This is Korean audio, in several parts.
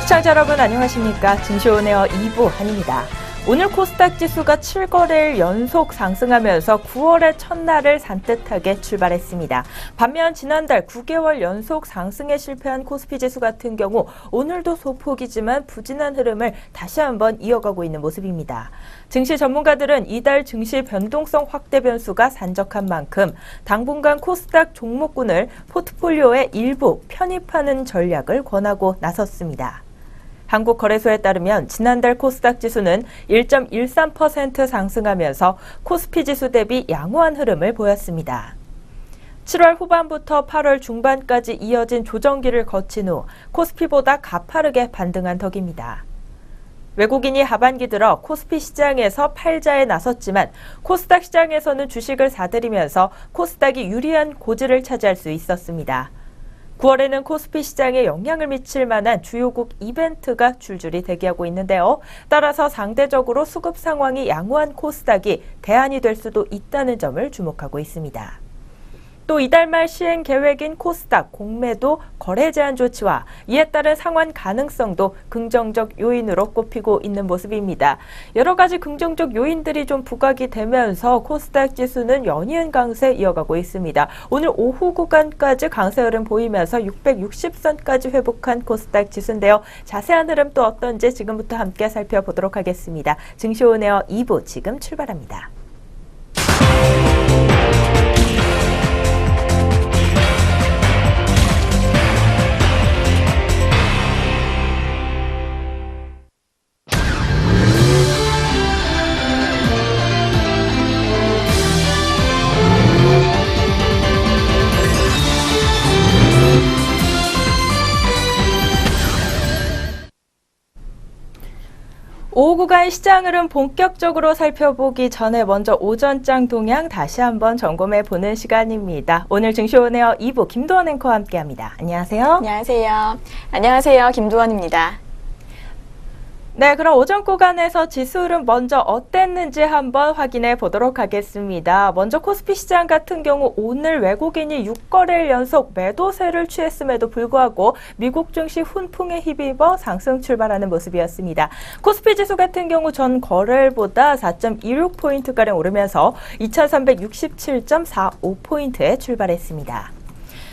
시청자 여러분 안녕하십니까. 증시오네어 2부 한입니다. 오늘 코스닥 지수가 7거래일 연속 상승하면서 9월의 첫날을 산뜻하게 출발했습니다. 반면 지난달 9개월 연속 상승에 실패한 코스피 지수 같은 경우 오늘도 소폭이지만 부진한 흐름을 다시 한번 이어가고 있는 모습입니다. 증시 전문가들은 이달 증시 변동성 확대 변수가 산적한 만큼 당분간 코스닥 종목군을 포트폴리오의 일부 편입하는 전략을 권하고 나섰습니다. 한국거래소에 따르면 지난달 코스닥 지수는 1.13% 상승하면서 코스피 지수 대비 양호한 흐름을 보였습니다. 7월 후반부터 8월 중반까지 이어진 조정기를 거친 후 코스피보다 가파르게 반등한 덕입니다. 외국인이 하반기 들어 코스피 시장에서 팔자에 나섰지만 코스닥 시장에서는 주식을 사들이면서 코스닥이 유리한 고지를 차지할 수 있었습니다. 9월에는 코스피 시장에 영향을 미칠 만한 주요국 이벤트가 줄줄이 대기하고 있는데요. 따라서 상대적으로 수급 상황이 양호한 코스닥이 대안이 될 수도 있다는 점을 주목하고 있습니다. 또 이달 말 시행 계획인 코스닥 공매도 거래 제한 조치와 이에 따른 상환 가능성도 긍정적 요인으로 꼽히고 있는 모습입니다. 여러 가지 긍정적 요인들이 좀 부각이 되면서 코스닥 지수는 연이은 강세 이어가고 있습니다. 오늘 오후 구간까지 강세 흐름 보이면서 660선까지 회복한 코스닥 지수인데요. 자세한 흐름 또 어떤지 지금부터 함께 살펴보도록 하겠습니다. 증시오네어 2부 지금 출발합니다. 오후 구간 시장 흐름 본격적으로 살펴보기 전에 먼저 오전장 동향 다시 한번 점검해보는 시간입니다. 오늘 증시오네어 2부 김도원 앵커와 함께합니다. 안녕하세요. 안녕하세요. 안녕하세요. 김도원입니다. 네, 그럼 오전 구간에서 지수 흐름 먼저 어땠는지 한번 확인해 보도록 하겠습니다. 먼저 코스피 시장 같은 경우 오늘 외국인이 6거래일 연속 매도세를 취했음에도 불구하고 미국 증시 훈풍에 힘입어 상승 출발하는 모습이었습니다. 코스피 지수 같은 경우 전 거래일보다 4.26포인트가량 오르면서 2367.45포인트에 출발했습니다.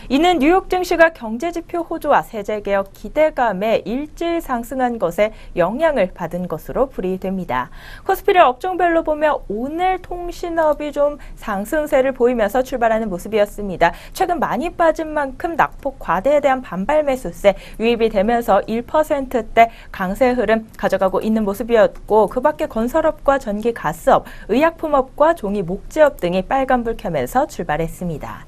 이는 뉴욕 증시가 경제지표 호조와 세제개혁 기대감에 일제히 상승한 것에 영향을 받은 것으로 풀이됩니다. 코스피를 업종별로 보면 오늘 통신업이 좀 상승세를 보이면서 출발하는 모습이었습니다. 최근 많이 빠진 만큼 낙폭 과대에 대한 반발 매수세 유입이 되면서 1%대 강세 흐름 가져가고 있는 모습이었고 그 밖에 건설업과 전기 가스업, 의약품업과 종이 목재업 등이 빨간불 켜면서 출발했습니다.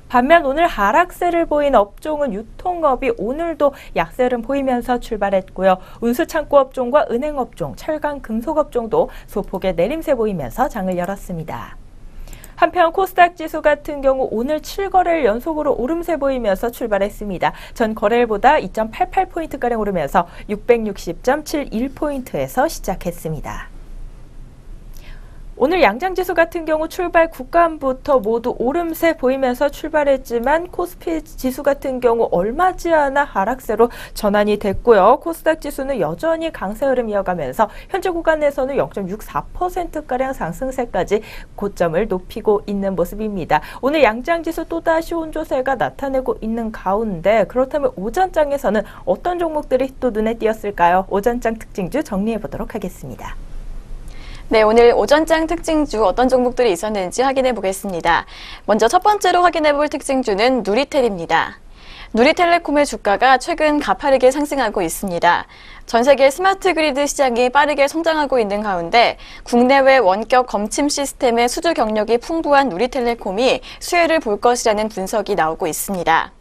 반면 오늘 하락세를 보인 업종은 유통업이 오늘도 약세를 보이면서 출발했고요. 운수창고업종과 은행업종, 철강, 금속업종도 소폭의 내림세 보이면서 장을 열었습니다. 한편 코스닥 지수 같은 경우 오늘 7거래일 연속으로 오름세 보이면서 출발했습니다. 전 거래일보다 2.88포인트가량 오르면서 660.71포인트에서 시작했습니다. 오늘 양장지수 같은 경우 출발 구간부터 모두 오름세 보이면서 출발했지만 코스피 지수 같은 경우 얼마지 않아 하락세로 전환이 됐고요. 코스닥 지수는 여전히 강세 흐름 이어가면서 현재 구간에서는 0.64%가량 상승세까지 고점을 높이고 있는 모습입니다. 오늘 양장지수 또다시 혼조세가 나타내고 있는 가운데 그렇다면 오전장에서는 어떤 종목들이 또 눈에 띄었을까요? 오전장 특징주 정리해 보도록 하겠습니다. 네, 오늘 오전장 특징주 어떤 종목들이 있었는지 확인해 보겠습니다. 먼저 첫 번째로 확인해 볼 특징주는 누리텔입니다. 누리텔레콤의 주가가 최근 가파르게 상승하고 있습니다. 전 세계 스마트 그리드 시장이 빠르게 성장하고 있는 가운데 국내외 원격 검침 시스템의 수주 경력이 풍부한 누리텔레콤이 수혜를 볼 것이라는 분석이 나오고 있습니다.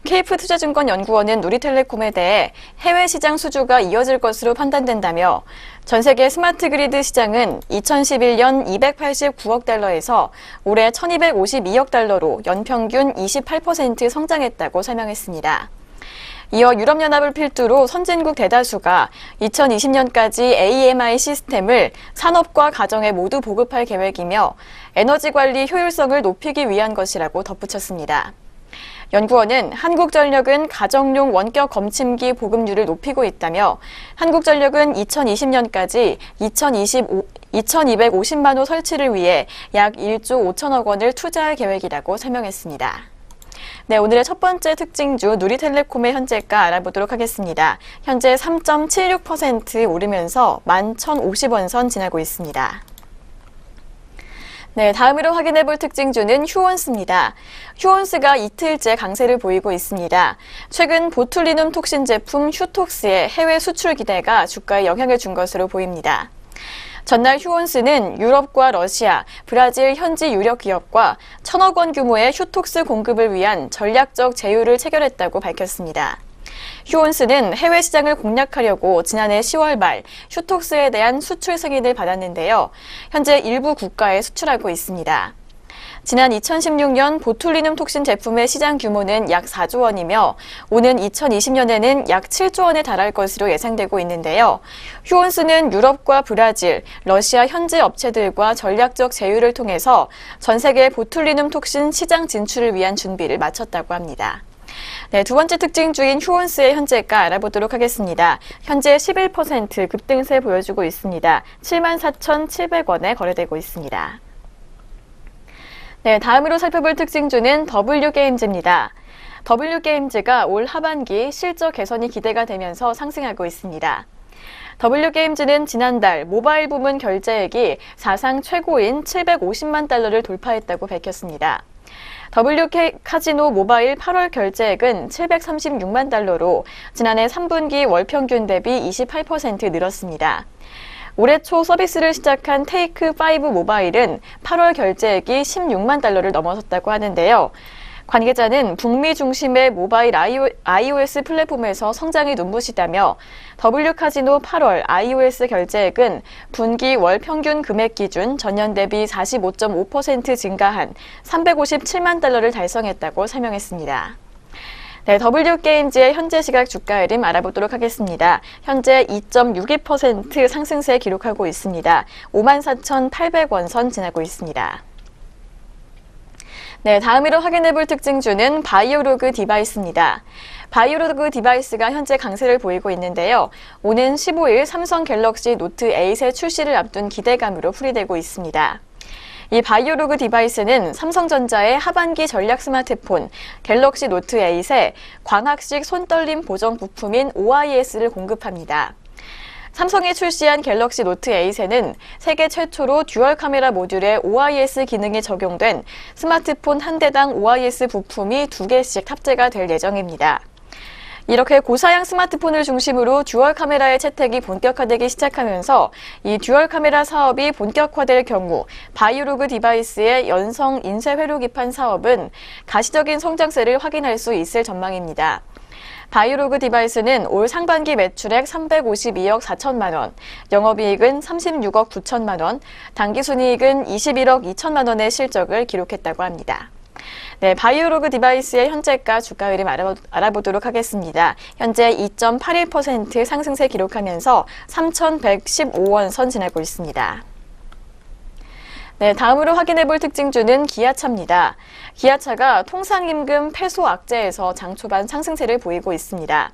케이프투자증권연구원은 누리텔레콤에 대해 해외 시장 수주가 이어질 것으로 판단된다며 전 세계 스마트 그리드 시장은 2011년 289억 달러에서 올해 1252억 달러로 연평균 28% 성장했다고 설명했습니다. 이어 유럽연합을 필두로 선진국 대다수가 2020년까지 AMI 시스템을 산업과 가정에 모두 보급할 계획이며 에너지 관리 효율성을 높이기 위한 것이라고 덧붙였습니다. 연구원은 한국전력은 가정용 원격 검침기 보급률을 높이고 있다며 한국전력은 2020년까지 2,250만 호 설치를 위해 약 1조 5천억 원을 투자할 계획이라고 설명했습니다. 네, 오늘의 첫 번째 특징주 누리텔레콤의 현재가 알아보도록 하겠습니다. 현재 3.76% 오르면서 11,050원 선 지나고 있습니다. 네, 다음으로 확인해 볼 특징주는 휴원스입니다. 휴원스가 이틀째 강세를 보이고 있습니다. 최근 보툴리눔 톡신 제품 휴톡스의 해외 수출 기대가 주가에 영향을 준 것으로 보입니다. 전날 휴원스는 유럽과 러시아, 브라질 현지 유력 기업과 1,000억 원 규모의 휴톡스 공급을 위한 전략적 제휴를 체결했다고 밝혔습니다. 휴원스는 해외 시장을 공략하려고 지난해 10월 말 휴톡스에 대한 수출 승인을 받았는데요. 현재 일부 국가에 수출하고 있습니다. 지난 2016년 보툴리눔 톡신 제품의 시장 규모는 약 4조 원이며 오는 2020년에는 약 7조 원에 달할 것으로 예상되고 있는데요. 휴원스는 유럽과 브라질, 러시아 현지 업체들과 전략적 제휴를 통해서 전 세계 보툴리눔 톡신 시장 진출을 위한 준비를 마쳤다고 합니다. 네, 두 번째 특징주인 휴원스의 현재가 알아보도록 하겠습니다. 현재 11% 급등세 보여주고 있습니다. 74,700원에 거래되고 있습니다. 네, 다음으로 살펴볼 특징주는 W게임즈입니다. W게임즈가 올 하반기 실적 개선이 기대가 되면서 상승하고 있습니다. W게임즈는 지난달 모바일 부문 결제액이 사상 최고인 750만 달러를 돌파했다고 밝혔습니다. W카지노 모바일 8월 결제액은 736만 달러로 지난해 3분기 월 평균 대비 28% 늘었습니다. 올해 초 서비스를 시작한 테이크5 모바일은 8월 결제액이 16만 달러를 넘어섰다고 하는데요. 관계자는 북미 중심의 모바일 iOS 플랫폼에서 성장이 눈부시다며 W카지노 8월 iOS 결제액은 분기 월 평균 금액 기준 전년 대비 45.5% 증가한 357만 달러를 달성했다고 설명했습니다. 네, W게임즈의 현재 시각 주가 흐름 알아보도록 하겠습니다. 현재 2.62% 상승세 기록하고 있습니다. 54,800원 선 지나고 있습니다. 네, 다음으로 확인해 볼 특징주는 바이오로그 디바이스입니다. 바이오로그 디바이스가 현재 강세를 보이고 있는데요. 오는 15일 삼성 갤럭시 노트 8의 출시를 앞둔 기대감으로 풀이되고 있습니다. 이 바이오로그 디바이스는 삼성전자의 하반기 전략 스마트폰 갤럭시 노트 8에 광학식 손떨림 보정 부품인 OIS를 공급합니다. 삼성이 출시한 갤럭시 노트 8에는 세계 최초로 듀얼 카메라 모듈에 OIS 기능이 적용된 스마트폰 한 대당 OIS 부품이 2개씩 탑재가 될 예정입니다. 이렇게 고사양 스마트폰을 중심으로 듀얼 카메라의 채택이 본격화되기 시작하면서 이 듀얼 카메라 사업이 본격화될 경우 바이오로그 디바이스의 연성 인쇄 회로 기판 사업은 가시적인 성장세를 확인할 수 있을 전망입니다. 바이오로그 디바이스는 올 상반기 매출액 352억 4천만 원, 영업이익은 36억 9천만 원, 당기순이익은 21억 2천만 원의 실적을 기록했다고 합니다. 네, 바이오로그 디바이스의 현재가 주가 흐름 알아보도록 하겠습니다. 현재 2.81% 상승세 기록하면서 3,115원 선 지나고 있습니다. 네, 다음으로 확인해 볼 특징주는 기아차입니다. 기아차가 통상임금 패소 악재에서 장 초반 상승세를 보이고 있습니다.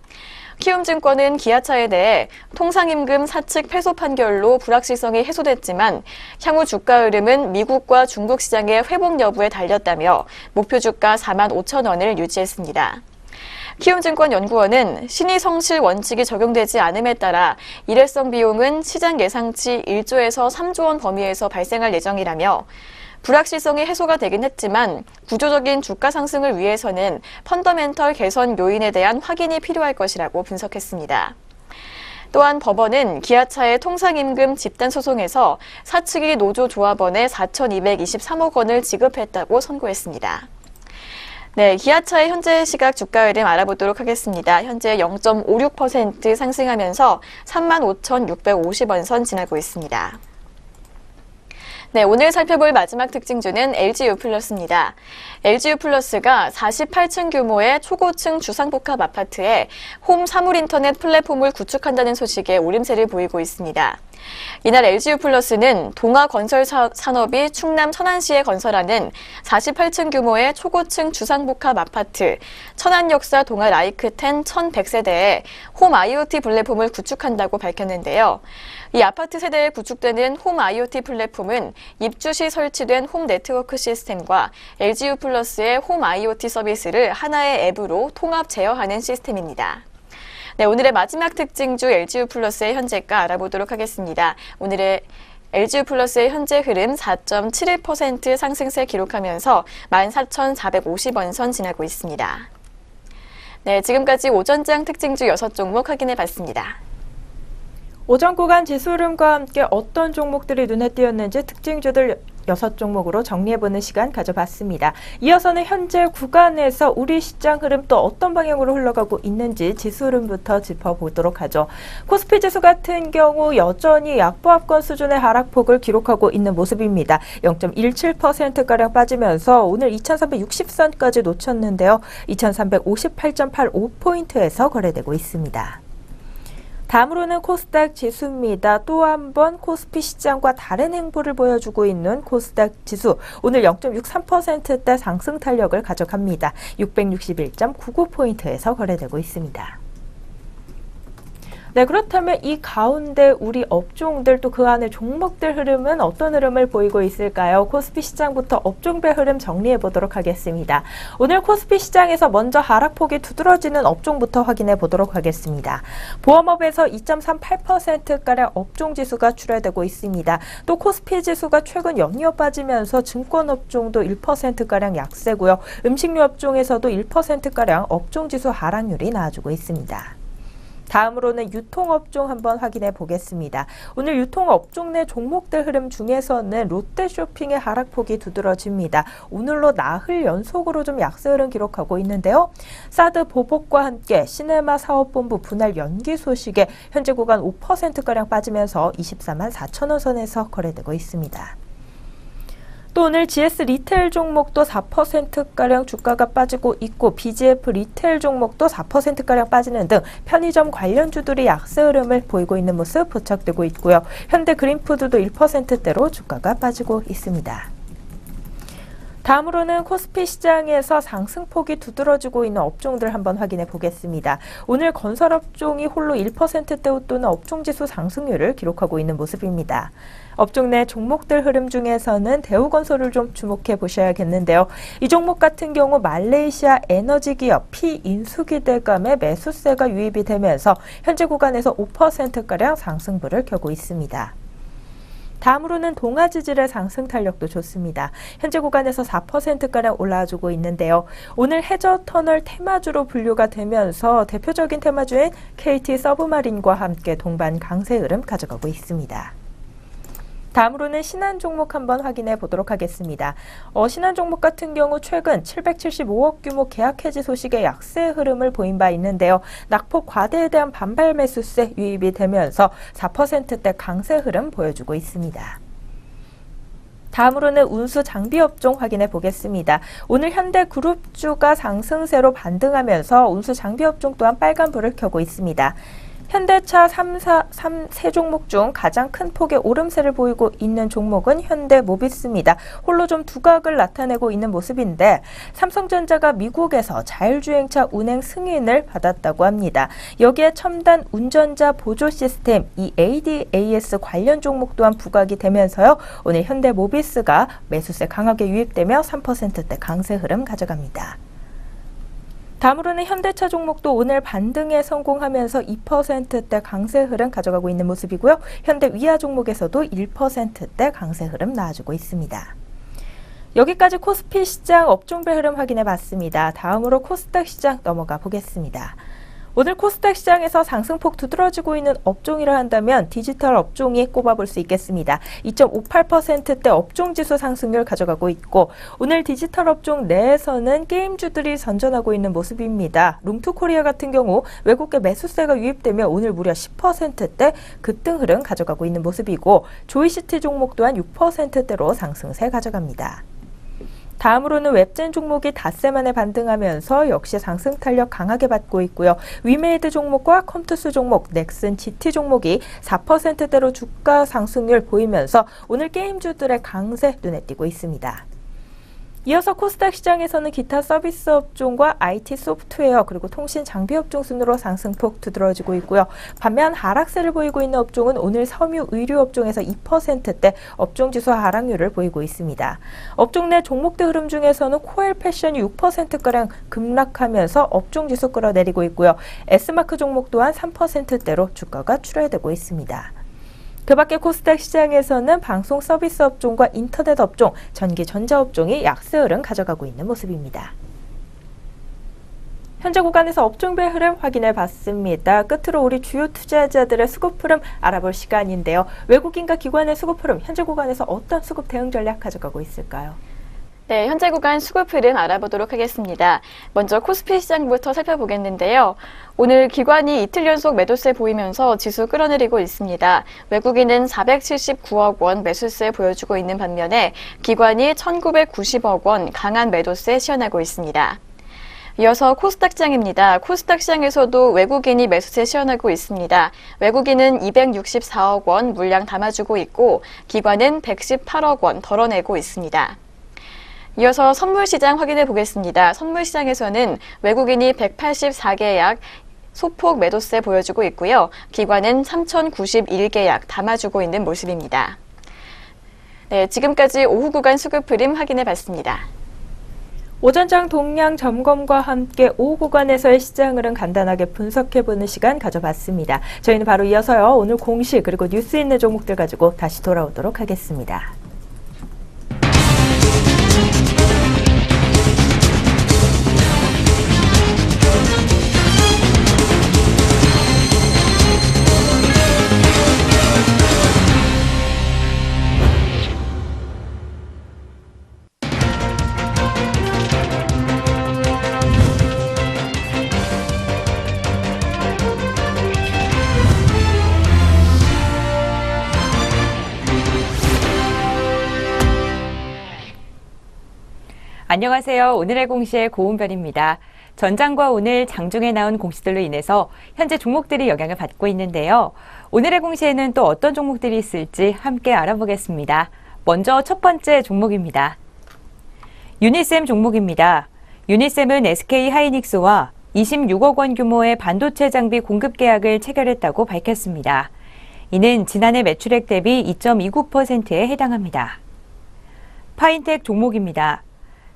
키움증권은 기아차에 대해 통상임금 사측 패소 판결로 불확실성이 해소됐지만 향후 주가 흐름은 미국과 중국 시장의 회복 여부에 달렸다며 목표 주가 45,000원을 유지했습니다. 키움증권 연구원은 신의 성실 원칙이 적용되지 않음에 따라 일회성 비용은 시장 예상치 1조에서 3조 원 범위에서 발생할 예정이라며 불확실성이 해소가 되긴 했지만 구조적인 주가 상승을 위해서는 펀더멘털 개선 요인에 대한 확인이 필요할 것이라고 분석했습니다. 또한 법원은 기아차의 통상임금 집단소송에서 사측이 노조조합원에 4,223억 원을 지급했다고 선고했습니다. 네, 기아차의 현재 시각 주가 흐름 알아보도록 하겠습니다. 현재 0.56% 상승하면서 35,650원 선 지나고 있습니다. 네, 오늘 살펴볼 마지막 특징주는 LG유플러스입니다. LG유플러스가 48층 규모의 초고층 주상복합 아파트에 홈 사물 인터넷 플랫폼을 구축한다는 소식에 오름세를 보이고 있습니다. 이날 LG유플러스는 동아건설산업이 충남 천안시에 건설하는 48층 규모의 초고층 주상복합 아파트 천안역사 동아라이크10 1100세대에 홈 IoT 플랫폼을 구축한다고 밝혔는데요. 이 아파트 세대에 구축되는 홈 IoT 플랫폼은 입주 시 설치된 홈 네트워크 시스템과 LG유플러스의 홈 IoT 서비스를 하나의 앱으로 통합 제어하는 시스템입니다. 네, 오늘의 마지막 특징주 LG유플러스의 현재가 알아보도록 하겠습니다. 오늘의 LG유플러스의 현재 흐름 4.71% 상승세 기록하면서 14,450원 선 지나고 있습니다. 네, 지금까지 오전장 특징주 6종목 확인해 봤습니다. 오전 구간 지수 흐름과 함께 어떤 종목들이 눈에 띄었는지 특징주들 6종목으로 정리해보는 시간 가져봤습니다. 이어서는 현재 구간에서 우리 시장 흐름 또 어떤 방향으로 흘러가고 있는지 지수 흐름부터 짚어보도록 하죠. 코스피 지수 같은 경우 여전히 약보합권 수준의 하락폭을 기록하고 있는 모습입니다. 0.17%가량 빠지면서 오늘 2360선까지 놓쳤는데요. 2358.85포인트에서 거래되고 있습니다. 다음으로는 코스닥 지수입니다. 또 한 번 코스피 시장과 다른 행보를 보여주고 있는 코스닥 지수. 오늘 0.63%대 상승 탄력을 가져갑니다. 661.99포인트에서 거래되고 있습니다. 네, 그렇다면 이 가운데 우리 업종들 또 그 안에 종목들 흐름은 어떤 흐름을 보이고 있을까요? 코스피 시장부터 업종별 흐름 정리해 보도록 하겠습니다. 오늘 코스피 시장에서 먼저 하락폭이 두드러지는 업종부터 확인해 보도록 하겠습니다. 보험업에서 2.38%가량 업종 지수가 출하되고 있습니다. 또 코스피 지수가 최근 연이어 빠지면서 증권업종도 1%가량 약세고요. 음식료 업종에서도 1%가량 업종 지수 하락률이 나와주고 있습니다. 다음으로는 유통업종 한번 확인해 보겠습니다. 오늘 유통업종 내 종목들 흐름 중에서는 롯데쇼핑의 하락폭이 두드러집니다. 오늘로 나흘 연속으로 좀 약세 흐름 기록하고 있는데요. 사드 보복과 함께 시네마 사업본부 분할 연기 소식에 현재 구간 5%가량 빠지면서 24만 4천원 선에서 거래되고 있습니다. 또 오늘 GS 리테일 종목도 4%가량 주가가 빠지고 있고 BGF 리테일 종목도 4%가량 빠지는 등 편의점 관련주들이 약세 흐름을 보이고 있는 모습 포착되고 있고요. 현대 그린푸드도 1%대로 주가가 빠지고 있습니다. 다음으로는 코스피 시장에서 상승폭이 두드러지고 있는 업종들 한번 확인해 보겠습니다. 오늘 건설업종이 홀로 1%대 웃도는 업종지수 상승률을 기록하고 있는 모습입니다. 업종 내 종목들 흐름 중에서는 대우건설을 좀 주목해 보셔야겠는데요. 이 종목 같은 경우 말레이시아 에너지 기업 피인수기대감의 매수세가 유입이 되면서 현재 구간에서 5%가량 상승부를 켜고 있습니다. 다음으로는 동아지질의 상승 탄력도 좋습니다. 현재 구간에서 4%가량 올라와주고 있는데요. 오늘 해저터널 테마주로 분류가 되면서 대표적인 테마주인 KT 서브마린과 함께 동반 강세 흐름 가져가고 있습니다. 다음으로는 신한 종목 한번 확인해 보도록 하겠습니다. 신한 종목 같은 경우 최근 775억 규모 계약 해지 소식에 약세 흐름을 보인 바 있는데요. 낙폭 과대에 대한 반발 매수세 유입이 되면서 4%대 강세 흐름 보여주고 있습니다. 다음으로는 운수 장비 업종 확인해 보겠습니다. 오늘 현대그룹주가 상승세로 반등하면서 운수 장비 업종 또한 빨간불을 켜고 있습니다. 현대차 3세 종목 중 가장 큰 폭의 오름세를 보이고 있는 종목은 현대모비스입니다. 홀로 좀 두각을 나타내고 있는 모습인데 삼성전자가 미국에서 자율주행차 운행 승인을 받았다고 합니다. 여기에 첨단 운전자 보조 시스템 이 ADAS 관련 종목 또한 부각이 되면서요. 오늘 현대모비스가 매수세 강하게 유입되며 3%대 강세 흐름 가져갑니다. 다음으로는 현대차 종목도 오늘 반등에 성공하면서 2%대 강세 흐름 가져가고 있는 모습이고요. 현대위아 종목에서도 1%대 강세 흐름 나와주고 있습니다. 여기까지 코스피 시장 업종별 흐름 확인해 봤습니다. 다음으로 코스닥 시장 넘어가 보겠습니다. 오늘 코스닥 시장에서 상승폭 두드러지고 있는 업종이라 한다면 디지털 업종이 꼽아볼 수 있겠습니다. 2.58%대 업종지수 상승률 가져가고 있고 오늘 디지털 업종 내에서는 게임주들이 선전하고 있는 모습입니다. 룽투코리아 같은 경우 외국계 매수세가 유입되며 오늘 무려 10%대 급등 흐름 가져가고 있는 모습이고 조이시티 종목 또한 6%대로 상승세 가져갑니다. 다음으로는 웹젠 종목이 닷새 만에 반등하면서 역시 상승 탄력 강하게 받고 있고요. 위메이드 종목과 컴투스 종목, 넥슨 GT 종목이 4%대로 주가 상승률 보이면서 오늘 게임주들의 강세 눈에 띄고 있습니다. 이어서 코스닥 시장에서는 기타 서비스 업종과 IT 소프트웨어 그리고 통신 장비 업종 순으로 상승폭 두드러지고 있고요. 반면 하락세를 보이고 있는 업종은 오늘 섬유 의류 업종에서 2%대 업종지수 하락률을 보이고 있습니다. 업종 내 종목대 흐름 중에서는 코엘 패션이 6%가량 급락하면서 업종지수 끌어내리고 있고요. S마크 종목 또한 3%대로 주가가 출하되고 있습니다. 그 밖에 코스닥 시장에서는 방송 서비스 업종과 인터넷 업종, 전기 전자 업종이 약세 흐름 가져가고 있는 모습입니다. 현재 구간에서 업종별 흐름 확인해 봤습니다. 끝으로 우리 주요 투자자들의 수급 흐름 알아볼 시간인데요. 외국인과 기관의 수급 흐름, 현재 구간에서 어떤 수급 대응 전략 가져가고 있을까요? 네, 현재 구간 수급 흐름 알아보도록 하겠습니다. 먼저 코스피 시장부터 살펴보겠는데요. 오늘 기관이 이틀 연속 매도세 보이면서 지수 끌어내리고 있습니다. 외국인은 479억 원 매수세 보여주고 있는 반면에 기관이 1990억 원 강한 매도세 시현하고 있습니다. 이어서 코스닥 시장입니다. 코스닥 시장에서도 외국인이 매수세 시현하고 있습니다. 외국인은 264억 원 물량 담아주고 있고 기관은 118억 원 덜어내고 있습니다. 이어서 선물시장 확인해 보겠습니다. 선물시장에서는 외국인이 184계약 소폭 매도세 보여주고 있고요. 기관은 3091계약 담아주고 있는 모습입니다. 네, 지금까지 오후 구간 수급 흐름 확인해 봤습니다. 오전장 동향 점검과 함께 오후 구간에서의 시장 흐름 간단하게 분석해보는 시간 가져봤습니다. 저희는 바로 이어서요. 오늘 공시 그리고 뉴스 있는 종목들 가지고 다시 돌아오도록 하겠습니다. 안녕하세요. 오늘의 공시의 고은별입니다. 전장과 오늘 장중에 나온 공시들로 인해서 현재 종목들이 영향을 받고 있는데요. 오늘의 공시에는 또 어떤 종목들이 있을지 함께 알아보겠습니다. 먼저 첫 번째 종목입니다. 유니셈 종목입니다. 유니셈은 SK 하이닉스와 26억 원 규모의 반도체 장비 공급 계약을 체결했다고 밝혔습니다. 이는 지난해 매출액 대비 2.29%에 해당합니다. 파인텍 종목입니다.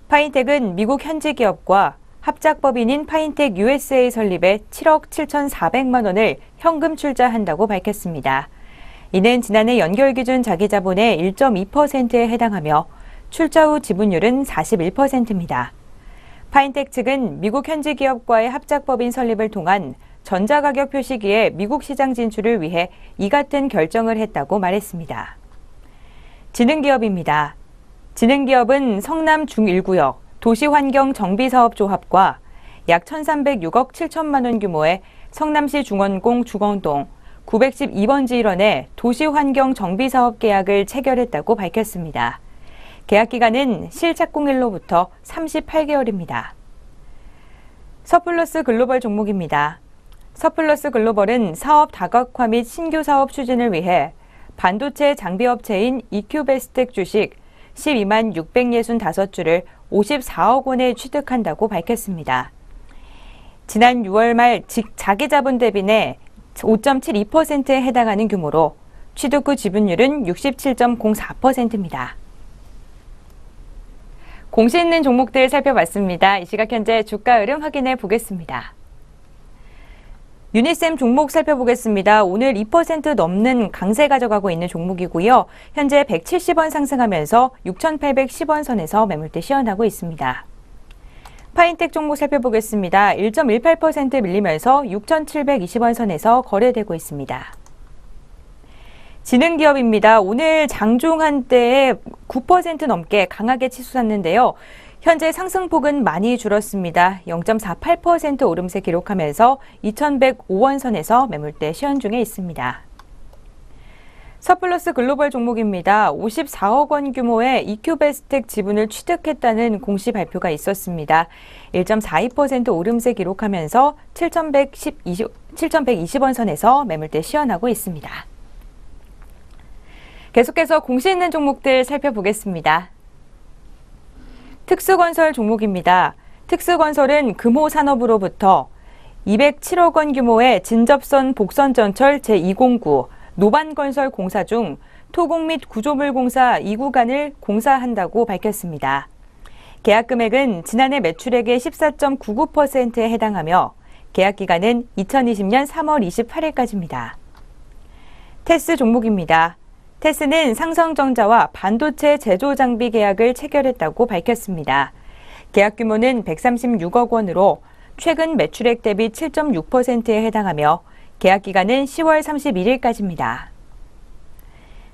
파인텍은 미국 현지 기업과 합작법인인 파인텍 USA 설립에 7억 7,400만 원을 현금 출자한다고 밝혔습니다. 이는 지난해 연결기준 자기자본의 1.2%에 해당하며 출자 후 지분율은 41%입니다. 파인텍 측은 미국 현지 기업과의 합작법인 설립을 통한 전자가격 표시기의 미국 시장 진출을 위해 이 같은 결정을 했다고 말했습니다. 지능기업입니다. 지능기업은 성남 중1구역 도시환경정비사업조합과 약 1,306억 7천만 원 규모의 성남시 중원공 중원동 912번지 일원의 도시환경정비사업 계약을 체결했다고 밝혔습니다. 계약 기간은 실착공일로부터 38개월입니다. 서플러스 글로벌 종목입니다. 서플러스 글로벌은 사업 다각화 및 신규 사업 추진을 위해 반도체 장비업체인 이큐베스텍 주식 12만 665주를 54억 원에 취득한다고 밝혔습니다. 지난 6월 말 자기자본 대비 내 5.72%에 해당하는 규모로 취득 후 지분율은 67.04%입니다. 공시 있는 종목들 살펴봤습니다. 이 시각 현재 주가 흐름 확인해 보겠습니다. 유니셈 종목 살펴보겠습니다. 오늘 2% 넘는 강세 가져가고 있는 종목이고요. 현재 170원 상승하면서 6,810원 선에서 매물대 시현하고 있습니다. 파인텍 종목 살펴보겠습니다. 1.18% 밀리면서 6,720원 선에서 거래되고 있습니다. 지능기업입니다. 오늘 장중 한때에 9% 넘게 강하게 치솟았는데요. 현재 상승폭은 많이 줄었습니다. 0.48% 오름세 기록하면서 2,105원 선에서 매물대 시현 중에 있습니다. 서플러스 글로벌 종목입니다. 54억 원 규모의 이큐베스텍 지분을 취득했다는 공시 발표가 있었습니다. 1.42% 오름세 기록하면서 7,120원 선에서 매물대 시연하고 있습니다. 계속해서 공시 있는 종목들 살펴보겠습니다. 특수건설 종목입니다. 특수건설은 금호산업으로부터 207억 원 규모의 진접선 복선전철 제209 노반건설 공사 중 토공 및 구조물 공사 2구간을 공사한다고 밝혔습니다. 계약 금액은 지난해 매출액의 14.99%에 해당하며 계약 기간은 2020년 3월 28일까지입니다. 테스 종목입니다. 테스는 상성전자와 반도체 제조 장비 계약을 체결했다고 밝혔습니다. 계약 규모는 136억 원으로 최근 매출액 대비 7.6%에 해당하며 계약 기간은 10월 31일까지입니다.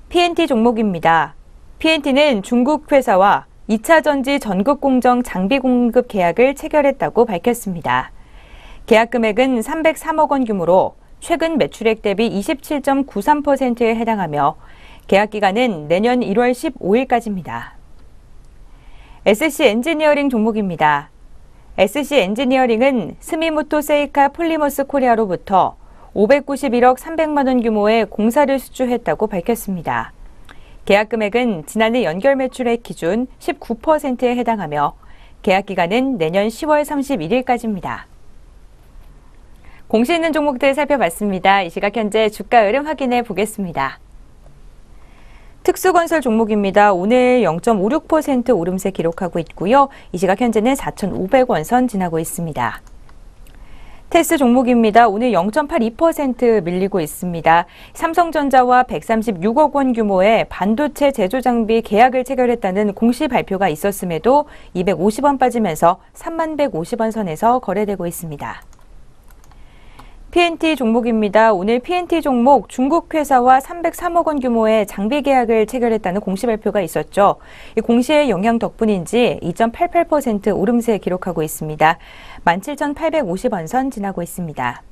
PNT 종목입니다. PNT는 중국 회사와 2차 전지 전극 공정 장비 공급 계약을 체결했다고 밝혔습니다. 계약 금액은 303억 원 규모로 최근 매출액 대비 27.93%에 해당하며 계약 기간은 내년 1월 15일까지입니다. SC 엔지니어링 종목입니다. SC 엔지니어링은 스미모토 세이카 폴리머스 코리아로부터 591억 300만 원 규모의 공사를 수주했다고 밝혔습니다. 계약 금액은 지난해 연결 매출액 기준 19%에 해당하며 계약 기간은 내년 10월 31일까지입니다. 공시 있는 종목들 살펴봤습니다. 이 시각 현재 주가 흐름 확인해 보겠습니다. 특수건설 종목입니다. 오늘 0.56% 오름세 기록하고 있고요. 이 시각 현재는 4,500원 선 지나고 있습니다. 테스 종목입니다. 오늘 0.82% 밀리고 있습니다. 삼성전자와 136억 원 규모의 반도체 제조 장비 계약을 체결했다는 공시 발표가 있었음에도 250원 빠지면서 3150원 선에서 거래되고 있습니다. PNT 종목입니다. 오늘 PNT 종목 중국 회사와 303억 원 규모의 장비 계약을 체결했다는 공시 발표가 있었죠. 이 공시의 영향 덕분인지 2.88% 오름세 기록하고 있습니다. 17,850원 선 지나고 있습니다.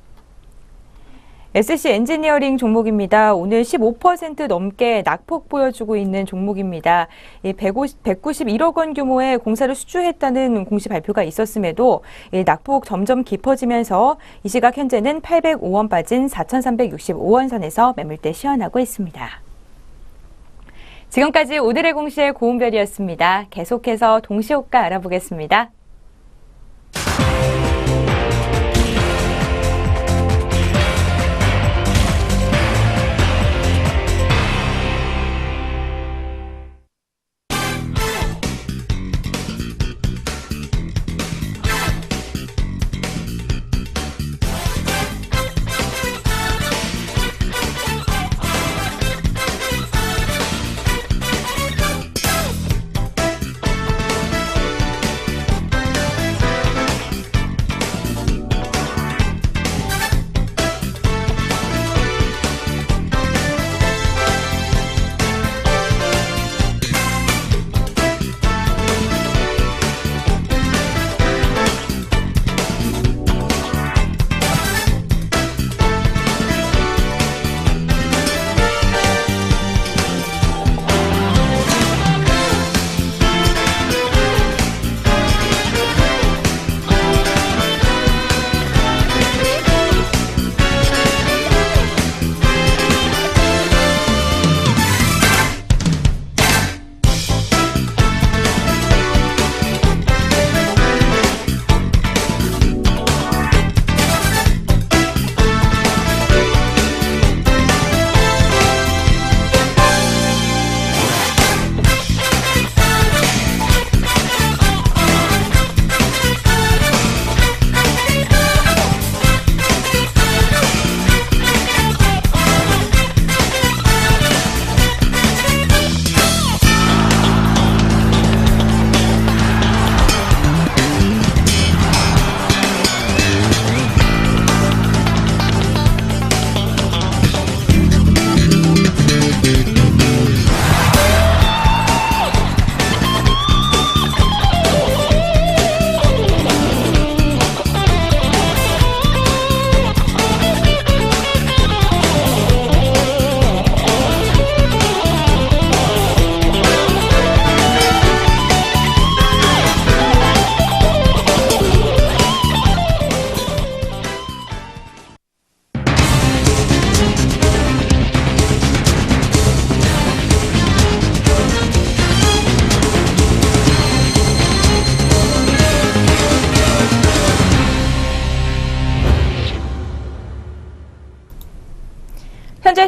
SC 엔지니어링 종목입니다. 오늘 15% 넘게 낙폭 보여주고 있는 종목입니다. 191억 원 규모의 공사를 수주했다는 공시 발표가 있었음에도 낙폭 점점 깊어지면서 이 시각 현재는 805원 빠진 4,365원 선에서 매물대 시연하고 있습니다. 지금까지 오늘의 공시의 고은별이었습니다. 계속해서 동시호가 알아보겠습니다.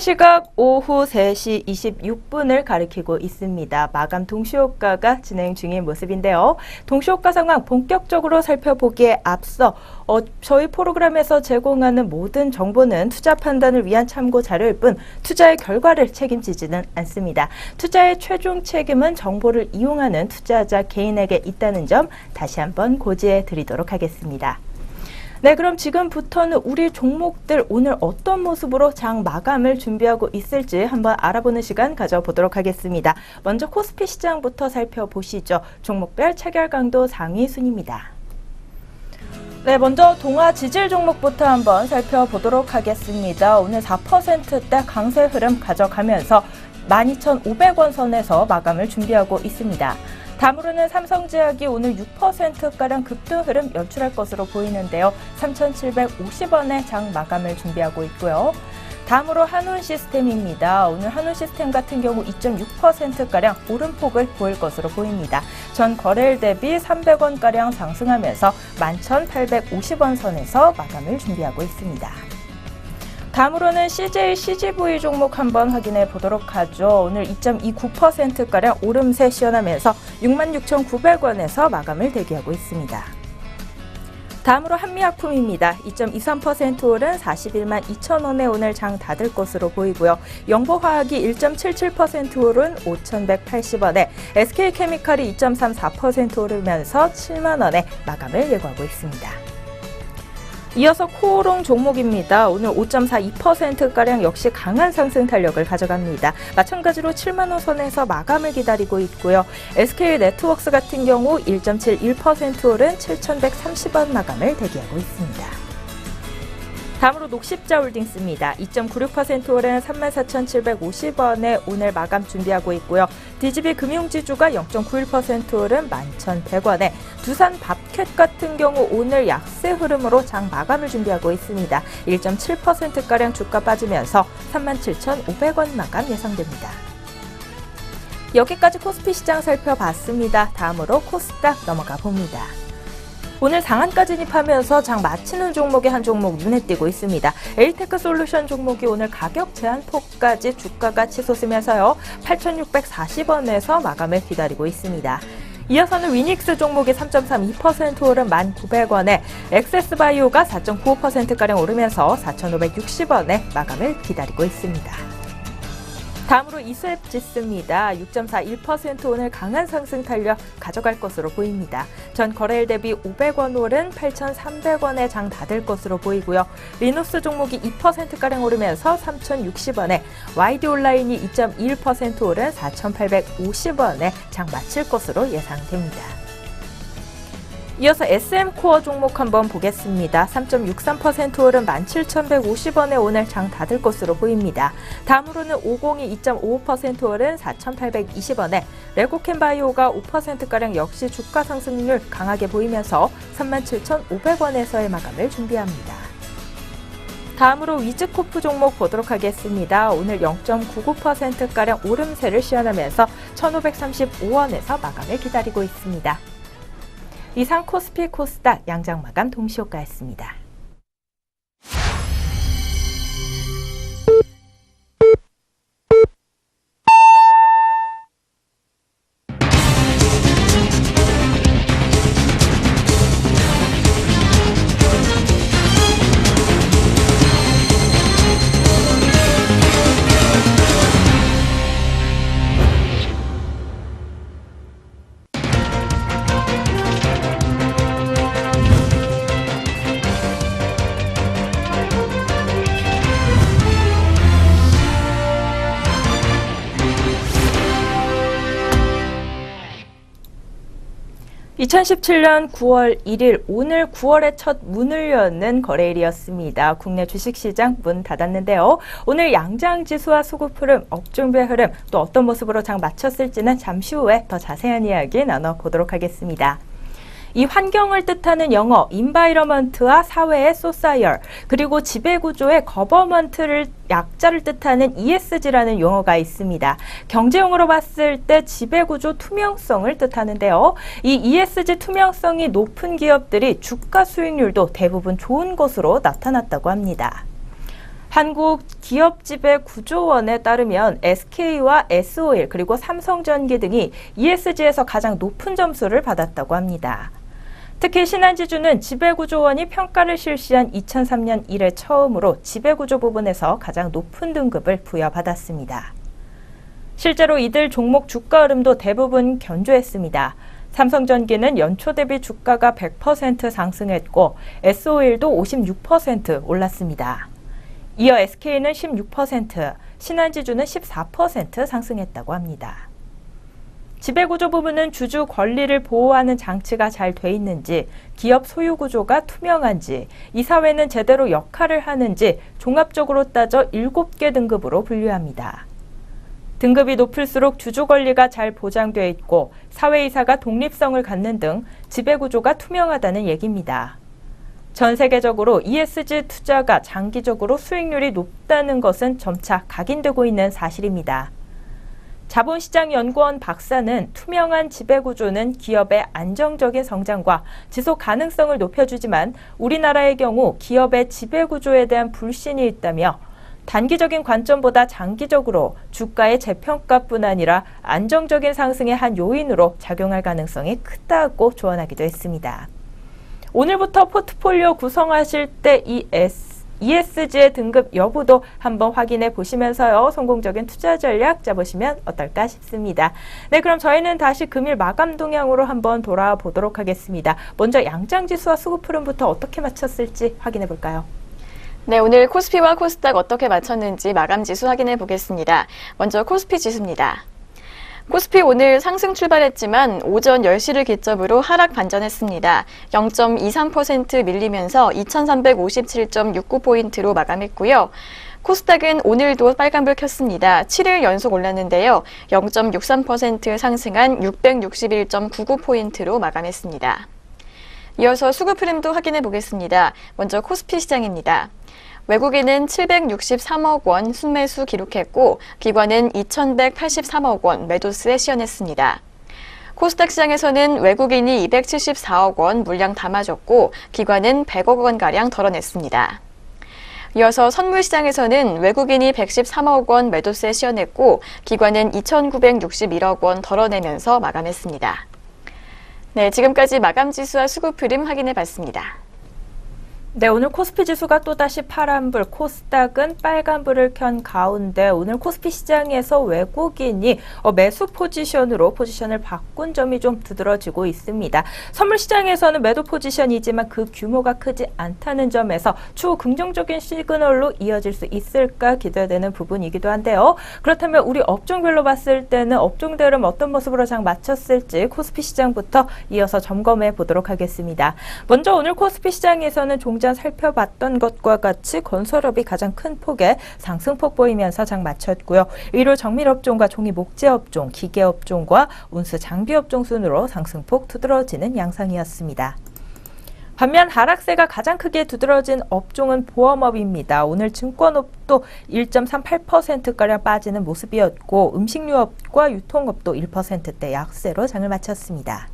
시각 오후 3시 26분을 가리키고 있습니다. 마감 동시효과가 진행 중인 모습인데요. 동시효과 상황 본격적으로 살펴보기에 앞서 저희 프로그램에서 제공하는 모든 정보는 투자 판단을 위한 참고 자료일 뿐 투자의 결과를 책임지지는 않습니다. 투자의 최종 책임은 정보를 이용하는 투자자 개인에게 있다는 점 다시 한번 고지해 드리도록 하겠습니다. 네, 그럼 지금부터는 우리 종목들 오늘 어떤 모습으로 장 마감을 준비하고 있을지 한번 알아보는 시간 가져보도록 하겠습니다. 먼저 코스피 시장부터 살펴보시죠. 종목별 체결 강도 상위 순입니다. 네, 먼저 동아 지질 종목부터 한번 살펴보도록 하겠습니다. 오늘 4%대 강세 흐름 가져가면서 12,500원 선에서 마감을 준비하고 있습니다. 다음으로는 삼성제약이 오늘 6%가량 급등 흐름 연출할 것으로 보이는데요. 3,750원에 장 마감을 준비하고 있고요. 다음으로 한운시스템입니다. 오늘 한운시스템 같은 경우 2.6%가량 오름폭을 보일 것으로 보입니다. 전 거래일 대비 300원가량 상승하면서 11,850원 선에서 마감을 준비하고 있습니다. 다음으로는 CJ, CGV 종목 한번 확인해 보도록 하죠. 오늘 2.29%가량 오름세 시현하면서 66,900원에서 마감을 대기하고 있습니다. 다음으로 한미약품입니다. 2.23% 오른 41만 2천원에 오늘 장 닫을 것으로 보이고요. 영보화학이 1.77% 오른 5,180원에 SK케미칼이 2.34% 오르면서 7만원에 마감을 예고하고 있습니다. 이어서 코오롱 종목입니다. 오늘 5.42%가량 역시 강한 상승 탄력을 가져갑니다. 마찬가지로 7만원 선에서 마감을 기다리고 있고요. SK네트워크스 같은 경우 1.71% 오른 7,130원 마감을 대기하고 있습니다. 다음으로 녹십자홀딩스입니다. 2.96% 오른 34,750원에 오늘 마감 준비하고 있고요. DGB 금융지주가 0.91% 오른 11,100원에 두산 밥캣 같은 경우 오늘 약세 흐름으로 장 마감을 준비하고 있습니다. 1.7%가량 주가 빠지면서 37,500원 마감 예상됩니다. 여기까지 코스피 시장 살펴봤습니다. 다음으로 코스닥 넘어가 봅니다. 오늘 상한가 진입하면서 장 마치는 종목의 한 종목 눈에 띄고 있습니다. 에이테크 솔루션 종목이 오늘 가격 제한폭까지 주가가 치솟으면서요. 8,640원에서 마감을 기다리고 있습니다. 이어서는 위닉스 종목이 3.32% 오른 1,900원에 엑세스바이오가 4.95%가량 오르면서 4,560원에 마감을 기다리고 있습니다. 다음으로 이수앱지수입니다. 6.41% 오늘 강한 상승 탄력 가져갈 것으로 보입니다. 전 거래일 대비 500원 오른 8,300원에 장 닫을 것으로 보이고요. 리노스 종목이 2%가량 오르면서 3,060원에 YD 온라인이 2.21% 오른 4,850원에 장 마칠 것으로 예상됩니다. 이어서 SM코어 종목 한번 보겠습니다. 3.63% 오른 17,150원에 오늘 장 닫을 것으로 보입니다. 다음으로는 50이 2.55% 오른 4,820원에 레고캔바이오가 5%가량 역시 주가 상승률 강하게 보이면서 37,500원에서의 마감을 준비합니다. 다음으로 위즈코프 종목 보도록 하겠습니다. 오늘 0.99%가량 오름세를 시현하면서 1,535원에서 마감을 기다리고 있습니다. 이상 코스피 코스닥 양장 마감 동시효과였습니다. (2017년 9월 1일) 오늘 9월의 첫 문을 여는 거래일이었습니다. 국내 주식시장 문 닫았는데요. 오늘 양장지수와 수급 흐름, 업종별 흐름, 또 어떤 모습으로 장 마쳤을지는 잠시 후에 더 자세한 이야기 나눠보도록 하겠습니다. 이 환경을 뜻하는 영어 environment와 사회의 social, 그리고 지배구조의 government를 약자를 뜻하는 ESG라는 용어가 있습니다. 경제용어로 봤을 때 지배구조 투명성을 뜻하는데요. 이 ESG 투명성이 높은 기업들이 주가 수익률도 대부분 좋은 것으로 나타났다고 합니다. 한국기업지배구조원에 따르면 SK와 S-오일 그리고 삼성전기 등이 ESG에서 가장 높은 점수를 받았다고 합니다. 특히 신한지주는 지배구조원이 평가를 실시한 2003년 이래 처음으로 지배구조 부분에서 가장 높은 등급을 부여받았습니다. 실제로 이들 종목 주가 흐름도 대부분 견조했습니다. 삼성전기는 연초 대비 주가가 100% 상승했고 S-오일도 56% 올랐습니다. 이어 SK는 16%, 신한지주는 14% 상승했다고 합니다. 지배구조 부분은 주주 권리를 보호하는 장치가 잘 돼 있는지, 기업 소유 구조가 투명한지, 이사회는 제대로 역할을 하는지 종합적으로 따져 7개 등급으로 분류합니다. 등급이 높을수록 주주 권리가 잘 보장되어 있고 사회이사가 독립성을 갖는 등 지배구조가 투명하다는 얘기입니다. 전 세계적으로 ESG 투자가 장기적으로 수익률이 높다는 것은 점차 각인되고 있는 사실입니다. 자본시장연구원 박사는 투명한 지배구조는 기업의 안정적인 성장과 지속 가능성을 높여주지만 우리나라의 경우 기업의 지배구조에 대한 불신이 있다며 단기적인 관점보다 장기적으로 주가의 재평가뿐 아니라 안정적인 상승의 한 요인으로 작용할 가능성이 크다고 조언하기도 했습니다. 오늘부터 포트폴리오 구성하실 때 이 ESG의 등급 여부도 한번 확인해 보시면서요. 성공적인 투자 전략 짜보시면 어떨까 싶습니다. 네, 그럼 저희는 다시 금일 마감 동향으로 한번 돌아보도록 하겠습니다. 먼저 양장지수와 수급 흐름부터 어떻게 맞췄을지 확인해 볼까요? 네, 오늘 코스피와 코스닥 어떻게 맞췄는지 마감 지수 확인해 보겠습니다. 먼저 코스피 지수입니다. 코스피 오늘 상승 출발했지만 오전 10시를 기점으로 하락 반전했습니다. 0.23% 밀리면서 2357.69포인트로 마감했고요. 코스닥은 오늘도 빨간불 켰습니다. 7일 연속 올랐는데요. 0.63% 상승한 661.99포인트로 마감했습니다. 이어서 수급 흐름도 확인해 보겠습니다. 먼저 코스피 시장입니다. 외국인은 763억 원 순매수 기록했고 기관은 2,183억 원 매도세에 시연했습니다. 코스닥 시장에서는 외국인이 274억 원 물량 담아줬고 기관은 100억 원가량 덜어냈습니다. 이어서 선물시장에서는 외국인이 113억 원 매도세에 시연했고 기관은 2,961억 원 덜어내면서 마감했습니다. 네, 지금까지 마감지수와 수급 흐름 확인해 봤습니다. 네, 오늘 코스피 지수가 또다시 파란불, 코스닥은 빨간불을 켠 가운데 오늘 코스피 시장에서 외국인이 매수 포지션을 바꾼 점이 좀 두드러지고 있습니다. 선물 시장에서는 매도 포지션이지만 그 규모가 크지 않다는 점에서 추후 긍정적인 시그널로 이어질 수 있을까 기대되는 부분이기도 한데요. 그렇다면 우리 업종별로 봤을 때는 업종들 흐름 어떤 모습으로 장 마쳤을지 코스피 시장부터 이어서 점검해 보도록 하겠습니다. 먼저 오늘 코스피 시장에서는 종전 살펴봤던 것과 같이 건설업이 가장 큰 폭의 상승폭 보이면서 장 마쳤고요. 의료 정밀업종과 종이 목재업종, 기계업종과 운수 장비업종 순으로 상승폭 두드러지는 양상이었습니다. 반면 하락세가 가장 크게 두드러진 업종은 보험업입니다. 오늘 증권업도 1.38%가량 빠지는 모습이었고 음식료업과 유통업도 1%대 약세로 장을 마쳤습니다.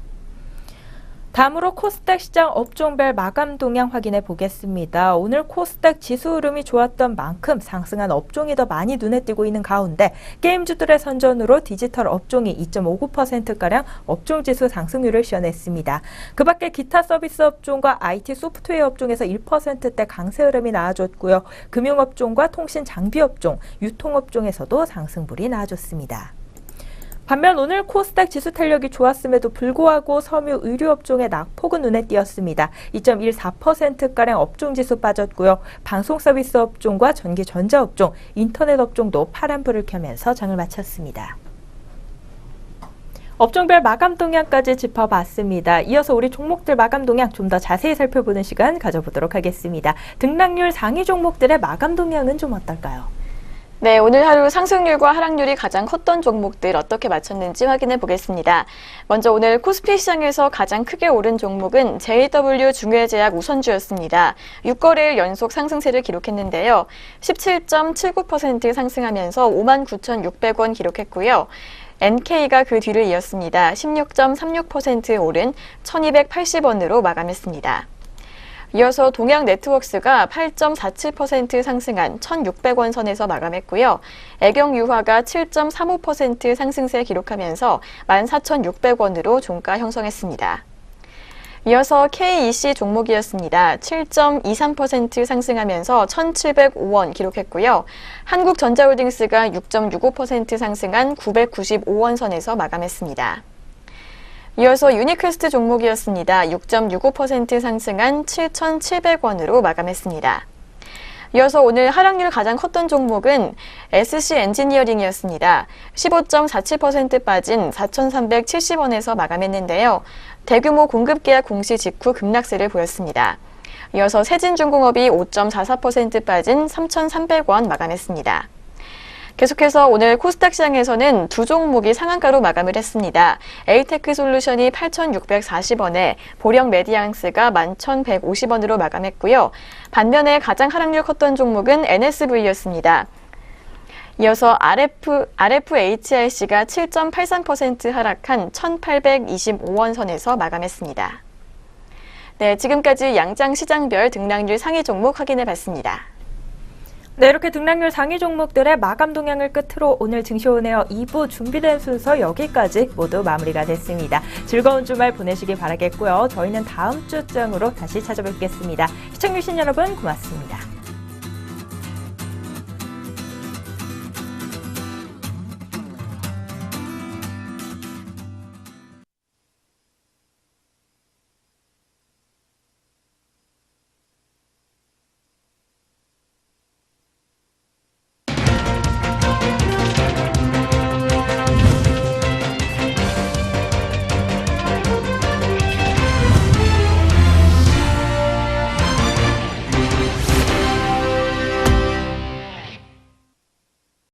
다음으로 코스닥 시장 업종별 마감 동향 확인해 보겠습니다. 오늘 코스닥 지수 흐름이 좋았던 만큼 상승한 업종이 더 많이 눈에 띄고 있는 가운데 게임주들의 선전으로 디지털 업종이 2.59%가량 업종지수 상승률을 시현했습니다. 그 밖에 기타 서비스 업종과 IT 소프트웨어 업종에서 1%대 강세 흐름이 나와줬고요. 금융업종과 통신 장비 업종, 유통업종에서도 상승불이 나와줬습니다. 반면 오늘 코스닥 지수 탄력이 좋았음에도 불구하고 섬유 의료업종의 낙폭은 눈에 띄었습니다. 2.14%가량 업종지수 빠졌고요. 방송서비스 업종과 전기전자업종, 인터넷업종도 파란불을 켜면서 장을 마쳤습니다. 업종별 마감 동향까지 짚어봤습니다. 이어서 우리 종목들 마감 동향 좀 더 자세히 살펴보는 시간 가져보도록 하겠습니다. 등락률 상위 종목들의 마감 동향은 좀 어떨까요? 네, 오늘 하루 상승률과 하락률이 가장 컸던 종목들 어떻게 맞췄는지 확인해 보겠습니다. 먼저 오늘 코스피 시장에서 가장 크게 오른 종목은 JW 중외제약 우선주였습니다. 6거래일 연속 상승세를 기록했는데요. 17.79% 상승하면서 59,600원 기록했고요. NK가 그 뒤를 이었습니다. 16.36% 오른 1,280원으로 마감했습니다. 이어서 동양네트워크스가 8.47% 상승한 1,600원 선에서 마감했고요. 애경유화가 7.35% 상승세 기록하면서 14,600원으로 종가 형성했습니다. 이어서 KEC 종목이었습니다. 7.23% 상승하면서 1,705원 기록했고요. 한국전자홀딩스가 6.65% 상승한 995원 선에서 마감했습니다. 이어서 유니퀘스트 종목이었습니다. 6.65% 상승한 7,700원으로 마감했습니다. 이어서 오늘 하락률 가장 컸던 종목은 SC 엔지니어링이었습니다. 15.47% 빠진 4,370원에서 마감했는데요. 대규모 공급계약 공시 직후 급락세를 보였습니다. 이어서 세진중공업이 5.44% 빠진 3,300원 마감했습니다. 계속해서 오늘 코스닥 시장에서는 두 종목이 상한가로 마감을 했습니다. 에이테크솔루션이 8,640원에 보령 메디앙스가 11,150원으로 마감했고요. 반면에 가장 하락률 컸던 종목은 NSV였습니다. 이어서 RFHIC가 7.83% 하락한 1,825원 선에서 마감했습니다. 네, 지금까지 양장 시장별 등락률 상위 종목 확인해 봤습니다. 네, 이렇게 등락률 상위 종목들의 마감 동향을 끝으로 오늘 증시오네어 2부 준비된 순서 여기까지 모두 마무리가 됐습니다. 즐거운 주말 보내시기 바라겠고요. 저희는 다음 주 장으로 다시 찾아뵙겠습니다. 시청해주신 여러분 고맙습니다.